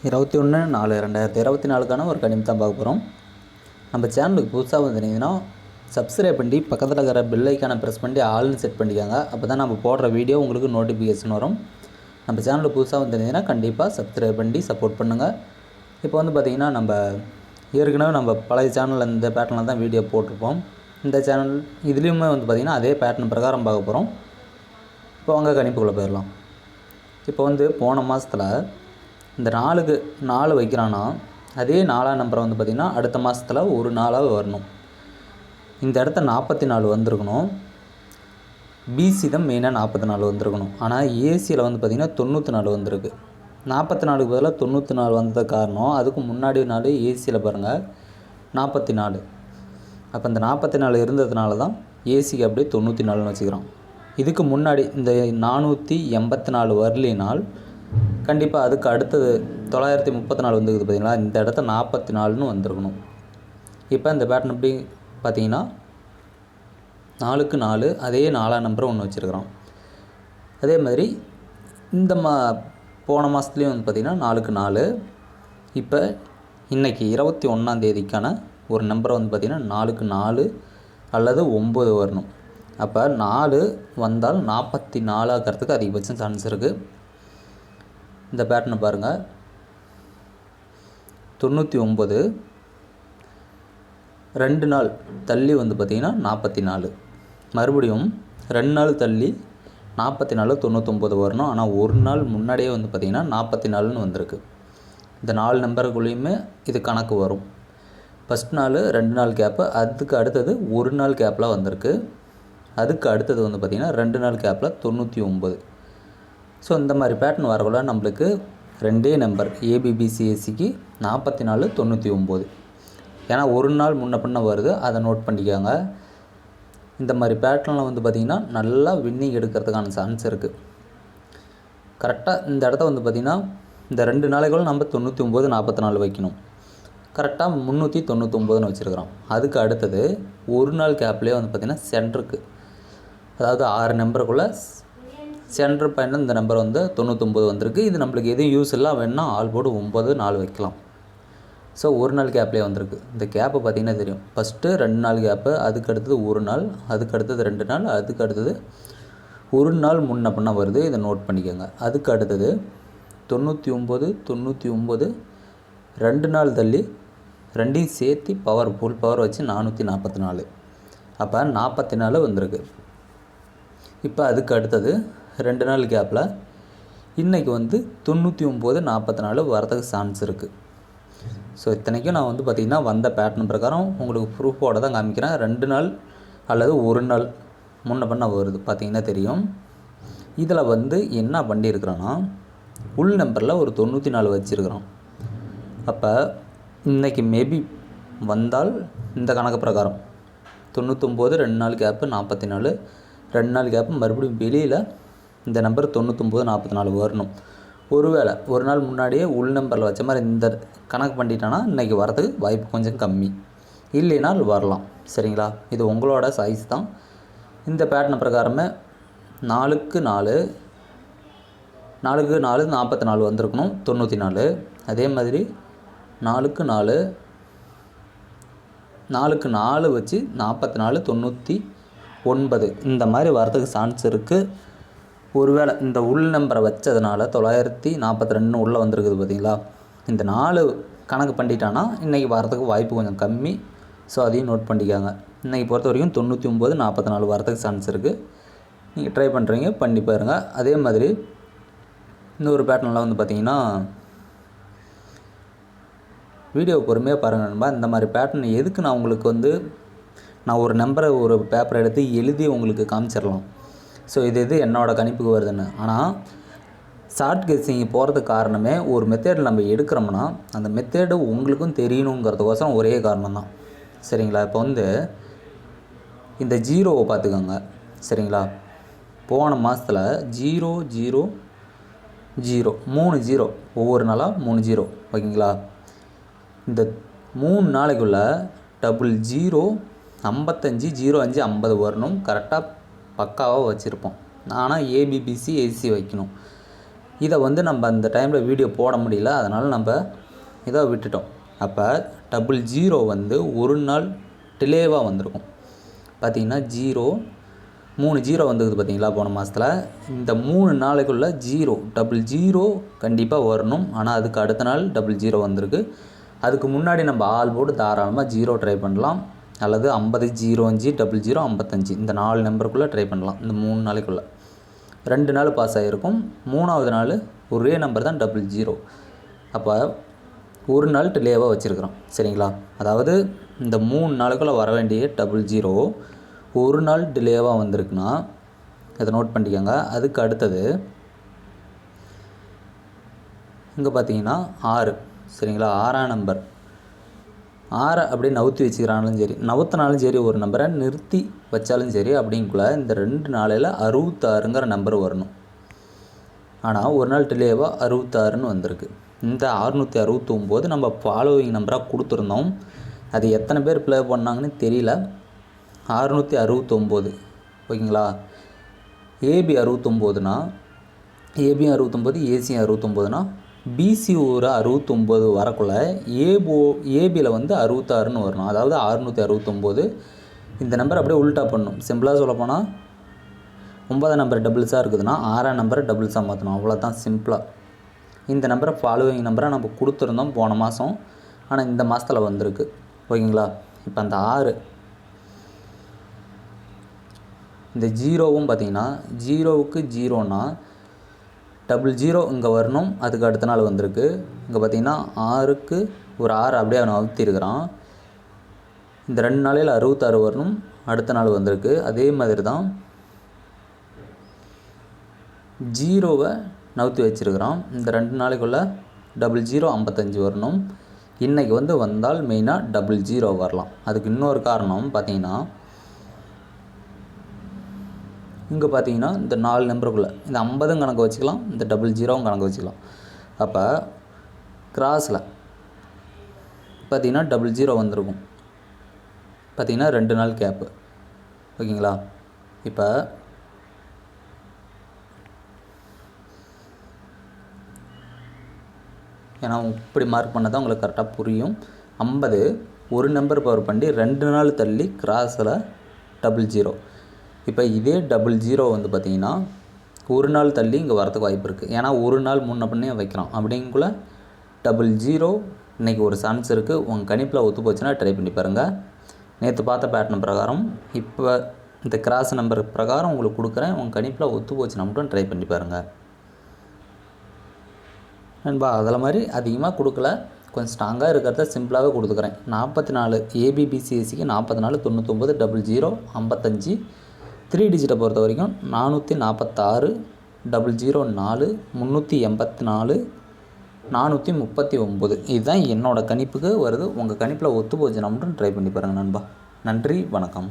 21/4/2024 ஒரு கணிப்பு தான் பார்க்க போகிறோம். நம்ம சேனலுக்கு புதுசாக வந்திருந்தீங்கன்னா சப்ஸ்கிரைப் பண்ணி பக்கத்தில் இருக்கிற பெல் ஐக்கானை ப்ரெஸ் பண்ணி ஆல்னு செட் பண்ணிக்கோங்க. அப்போ தான் நம்ம போடுற வீடியோ உங்களுக்கு நோட்டிஃபிகேஷன் வரும். நம்ம சேனலுக்கு புதுசாக வந்திருந்தீங்கன்னா கண்டிப்பாக சப்ஸ்கிரைப் பண்ணி சப்போர்ட் பண்ணுங்கள். இப்போ பார்த்திங்கன்னா நம்ம ஏற்கனவே நம்ம பழைய சேனலில் இந்த பேட்டர்னில் தான் வீடியோ போட்டிருப்போம். இந்த சேனல் இதுலேயுமே பார்த்திங்கன்னா அதே பேட்டர்ன் பிரகாரம் பார்க்க போகிறோம். இப்போ வாங்க கணிப்புக்குள்ளே போயிடலாம். இப்போ போன மாதத்தில் இந்த 4க்கு 4 வைக்கிறான்னா அதே 4ஆம் நம்பரை பார்த்திங்கன்னா அடுத்த மாதத்தில் ஒரு நாளாக வரணும். இந்த இடத்த 44 வந்திருக்கணும். பிசி தான் மெயினாக 44 வந்திருக்கணும். ஆனால் ஏசியில் பார்த்திங்கன்னா 94 வந்திருக்கு. 44க்கு பதிலாக 94 வந்தது காரணம் அதுக்கு முன்னாடி நாள் ஏசியில் பாருங்கள் 44. அப்போ இந்த 44 இருந்ததுனால தான் ஏசிக்கு அப்படியே 94ன்னு வச்சுக்கிறோம். இதுக்கு முன்னாடி இந்த 484 வரலினால் கண்டிப்பாக அதுக்கு அடுத்தது 934 வந்துருக்குது பார்த்தீங்களா, இந்த இடத்த 44ன்னு வந்திருக்கணும். இப்போ இந்த பேட்டர்ன் எப்படி பார்த்தீங்கன்னா 4க்கு 4 அதே 4ஆம் நம்பரை ஒன்று வச்சுருக்கிறோம். அதே மாதிரி இந்த போன மாதத்துலேயும் பார்த்திங்கன்னா 4க்கு 4. இப்போ இன்றைக்கி 21ஆம் தேதிக்கான ஒரு நம்பரை பார்த்திங்கன்னா 4க்கு 4 அல்லது 9 வரணும். அப்போ 4 வந்தால் 44 ஆகிறதுக்கு அதிகபட்சம் சான்ஸ் இருக்குது. இந்த பேட்டர்னை பாருங்கள். 99 2 நாள் தள்ளி பார்த்திங்கன்னா 44. மறுபடியும் 2 நாள் தள்ளி 44 99 வரணும். ஆனால் ஒரு நாள் முன்னாடியே பார்த்திங்கன்னா 44ன்னு வந்திருக்கு. இந்த 4 நம்பருக்குள்ளேயுமே இது கணக்கு வரும். ஃபஸ்ட் நாள் 2 நாள் கேப்பு, அதுக்கு அடுத்தது ஒரு நாள் கேப்பில் வந்திருக்கு. அதுக்கு அடுத்தது பார்த்திங்கன்னா 2 நாள் கேப்பில் 99. ஸோ இந்த மாதிரி பேட்டர்ன் வரக்குள்ள நம்மளுக்கு 2 நம்பர் ஏபிபிசிஎஸ்சிக்கு 44 99. ஏன்னா ஒரு நாள் முன்ன பின்ன வருது, அதை நோட் பண்ணிக்கோங்க. இந்த மாதிரி பேட்டர்னில் பார்த்திங்கன்னா நல்லா வின்னிங் எடுக்கிறதுக்கான சான்ஸ் இருக்குது. கரெக்டாக இந்த இடத்த பார்த்திங்கன்னா இந்த 2 நாளைக்குள்ள நம்ம 99 44 வைக்கணும். கரெக்டாக 399ன்னு வச்சுருக்கிறோம். அதுக்கு அடுத்தது ஒரு நாள் கேப்லேயே பார்த்திங்கன்னா சென்டருக்கு, அதாவது 6 நம்பருக்குள்ளே சென்டர் பாயிண்டில் இந்த நம்பர் 99 வந்திருக்கு. இது நம்மளுக்கு எதுவும் யூஸ் இல்லை, வேணால் ஆல் போர்டு 9 4 வைக்கலாம். ஸோ ஒரு நாள் கேப்லேயே வந்திருக்கு. இந்த கேப்பை பார்த்திங்கன்னா தெரியும். ஃபஸ்ட்டு 2 நாள் கேப்பு, அதுக்கு அடுத்தது ஒரு நாள், அதுக்கு அடுத்தது 2 நாள், அதுக்கு அடுத்தது ஒரு நாள் முன்ன பின்ன வருது. இதை நோட் பண்ணிக்கோங்க. அதுக்கு அடுத்தது 99 99 2 நாள் தள்ளி 2ஐயும் சேர்த்து ஃபுல் பவர் வச்சு 444. அப்போ 44 வந்திருக்கு. இப்போ அதுக்கு அடுத்தது 2 நாள் கேப்பில் இன்றைக்கி 99 44 வரதுக்கு சான்ஸ் இருக்குது. ஸோ இத்தனைக்கும் நான் பார்த்திங்கன்னா வந்த பேட்டர்ன் பிரகாரம் உங்களுக்கு ப்ரூஃபோடு தான் காமிக்கிறேன். 2 நாள் அல்லது ஒரு நாள் முன்ன பண்ண வருது பார்த்திங்கன்னா தெரியும். இதில் என்ன பண்ணியிருக்கிறோன்னா உள் நம்பரில் ஒரு 94 வச்சுருக்கிறோம். அப்போ இன்றைக்கி மேபி வந்தால் இந்த கணக்கு பிரகாரம் 99 2 நாள் கேப்பு 44 2 நாள் கேப்பு மறுபடியும் வெளியில் இந்த நம்பர் 99 44 வரணும். ஒருவேளை ஒரு நாள் முன்னாடியே உள் நம்பரில் வச்ச மாதிரி இந்த கணக்கு பண்ணிட்டோன்னா இன்றைக்கி வரதுக்கு வாய்ப்பு கொஞ்சம் கம்மி, இல்லைனால் வரலாம். சரிங்களா? இது உங்களோட சைஸ் தான். இந்த பேட்டர்ன் பிரகாரமே 4க்கு 4 4க்கு 4 44 வந்திருக்கணும் 94. அதே மாதிரி 4க்கு 4 4க்கு 4 வச்சு 44 99 இந்த மாதிரி வரதுக்கு சான்ஸ் இருக்குது. ஒருவேளை இந்த உள் நம்பரை வச்சதுனால 942 உள்ளே வந்திருக்குது பார்த்தீங்களா, இந்த 4 கணக்கு பண்ணிட்டான்னா இன்றைக்கி வரதுக்கு வாய்ப்பு கொஞ்சம் கம்மி. ஸோ அதையும் நோட் பண்ணிக்காங்க. இன்றைக்கி பொறுத்த வரைக்கும் 99 44 வரதுக்கு சான்ஸ் இருக்குது. நீங்கள் ட்ரை பண்ணுறீங்க, பண்ணி பாருங்கள். அதே மாதிரி இன்னொரு பேட்டர்னில் பார்த்திங்கன்னா வீடியோ பொறுமையாக பாருங்கள் நண்பா. இந்த மாதிரி பேட்டர்ன் எதுக்கு நான் உங்களுக்கு நான் ஒரு நம்பரை ஒரு பேப்பரை எடுத்து எழுதி உங்களுக்கு காமிச்சிடலாம். ஸோ இது என்னோடய கணிப்புக்கு வருதுன்னு. ஆனால் ஷார்ட் கெஸ்ஸிங் போகிறதுக்கு காரணமே ஒரு மெத்தேடில் நம்ம எடுக்கிறோம்னா அந்த மெத்தேடு உங்களுக்கும் தெரியணுங்கிறதுக்கோசரம் ஒரே காரணம் தான். சரிங்களா? இப்போ இந்த 0வை பார்த்துக்கோங்க. சரிங்களா? போன மாதத்தில் 0 0 0 3 0 ஒவ்வொரு நாளாக 3 0 ஓகேங்களா? இந்த 3 நாளைக்குள்ளே 00 55 05 50 வரணும். கரெக்டாக பக்காவாக வச்சுருப்போம். ஆனால் ஏபிபிசி ஏசி வைக்கணும். இதை வந்து நம்ம அந்த டைமில் வீடியோ போட முடியல, அதனால் நம்ம இதை விட்டுட்டோம். அப்போ 00 வந்து ஒரு நாள் டிலேவாக வந்திருக்கும். பார்த்திங்கன்னா 3 0 வந்துக்குது பார்த்தீங்களா போன மாதத்தில். இந்த 3 நாளைக்குள்ளே 00 கண்டிப்பாக வரணும். ஆனால் அதுக்கு அடுத்த நாள் 00 வந்திருக்கு. அதுக்கு முன்னாடி நம்ம ஆல் போர்டு தாராளமாக 0 ட்ரை பண்ணலாம், அல்லது 50 05 00 55 இந்த 4 நம்பருக்குள்ளே ட்ரை பண்ணலாம். இந்த 3 நாளைக்குள்ளே 2 நாள் பாஸ் ஆகிருக்கும். 3ஆவது நாள் ஒரே நம்பர் தான் 00. அப்போ ஒரு நாள் டிலேவாக வச்சுருக்குறோம். சரிங்களா? அதாவது இந்த 3 நாளுக்குள்ளே வர வேண்டிய 00 ஒரு நாள் டிலேவாக வந்திருக்குன்னா இதை நோட் பண்ணிக்கோங்க. அதுக்கு அடுத்தது இங்கே பார்த்தீங்கன்னா 6. சரிங்களா? 6ஆம் நம்பர் 6 அப்படியே நவுத்தி வச்சுக்கிறாலும் சரி, நவுத்தினாலும் சரி, ஒரு நம்பரை நிறுத்தி வச்சாலும் சரி, அப்படிங்குள்ள இந்த 2 நாளையில் 66ங்கிற நம்பர் வரணும். ஆனால் ஒரு நாள் டிலேவாக 66ன்னு வந்திருக்கு. இந்த 669 நம்ம ஃபாலோவிங் நம்பராக கொடுத்துருந்தோம். அது எத்தனை பேர் ப்ளே பண்ணாங்கன்னு தெரியல. 669 ஓகேங்களா? ஏபி 69னா, ஏபியும் 69, ஏசியும் 69னா, பிசி ஒரு 69 வரக்குள்ள ஏபியில் வந்து 66ன்னு வரணும். அதாவது 669. இந்த நம்பர் அப்படியே உல்ட்டா பண்ணணும். சிம்பிளாக சொல்லப்போனால் 9ஆம் நம்பர் டபுள்ஸாக இருக்குதுன்னா 6ஆம் நம்பரை டபுள்ஸாக மாற்றணும். அவ்வளோதான் சிம்பிளாக. இந்த நம்பரை ஃபாலோவிங் நம்பரை நம்ம கொடுத்துருந்தோம் போன மாதம். ஆனால் இந்த மாதத்தில் வந்திருக்கு. ஓகேங்களா? இப்போ அந்த 6 இந்த 0வும் பார்த்திங்கன்னா 0க்கு 0னா 00 இங்கே வரணும். அதுக்கு அடுத்த நாள் வந்திருக்கு. இங்கே பார்த்திங்கன்னா 6க்கு ஒரு 6 அப்படியே அவனை அழுத்திருக்கிறான். இந்த 2 நாளையில் 66 வரணும். அடுத்த நாள் வந்திருக்கு. அதே மாதிரி தான் 0வை நவுத்தி வச்சுருக்கிறான். இந்த 2 நாளைக்குள்ளே 00 55 வரணும். இன்றைக்கி வந்து வந்தால் மெயினாக 00 வரலாம். அதுக்கு இன்னொரு காரணம் பார்த்திங்கன்னா, இங்கே பார்த்தீங்கன்னா இந்த 4 நம்பருக்குள்ளே இந்த 50ம் கணக்கு வச்சுக்கலாம், இந்த 00வும் கணக்கு வச்சுக்கலாம். அப்போ கிராஸில் பார்த்தீங்கன்னா 00 வந்திருக்கும். பார்த்தீங்கன்னா 2 நாள் கேப்பு. ஓகேங்களா? இப்போ ஏன்னா இப்படி மார்க் பண்ணால் தான் உங்களுக்கு கரெக்டாக புரியும். 50 ஒரு நம்பர் பவர் பண்ணி 2 நாள் தள்ளி கிராஸில் 00. இப்போ இதே 00 வந்து பார்த்திங்கன்னா ஒரு நாள் தள்ளி இங்கே வரதுக்கு வாய்ப்பு இருக்குது. ஏன்னா ஒரு நாள் முன்ன பண்ணி வைக்கிறோம். அப்படிங்குள்ள 00 இன்றைக்கி ஒரு சான்ஸ் இருக்குது. உங்கள் கணிப்பில் ஒத்து போச்சுன்னா ட்ரை பண்ணி பாருங்கள். நேற்று பார்த்த பேட்டர்ன் பிரகாரம் இப்போ இந்த கிராஸ் நம்பர் பிரகாரம் உங்களுக்கு கொடுக்குறேன். உங்கள் கணிப்பில் ஒத்து போச்சுன்னா மட்டும் ட்ரை பண்ணி பாருங்கள் நண்பா. அதில் மாதிரி அதிகமாக கொடுக்கல, கொஞ்சம் ஸ்ட்ராங்காக இருக்கிறத சிம்பிளாகவே கொடுத்துக்கிறேன். 44 ஏபிபிசிஎஸ்சிக்கு 44 99 00 55 3 டிஜிட்டை பொறுத்த வரைக்கும் 446 00 4 384 439. இதுதான் என்னோடய கணிப்புக்கு வருது. உங்கள் கணிப்பில் ஒத்து போச்சுன்னா மட்டும் ட்ரை பண்ணி பாருங்கள் நண்பா. நன்றி, வணக்கம்.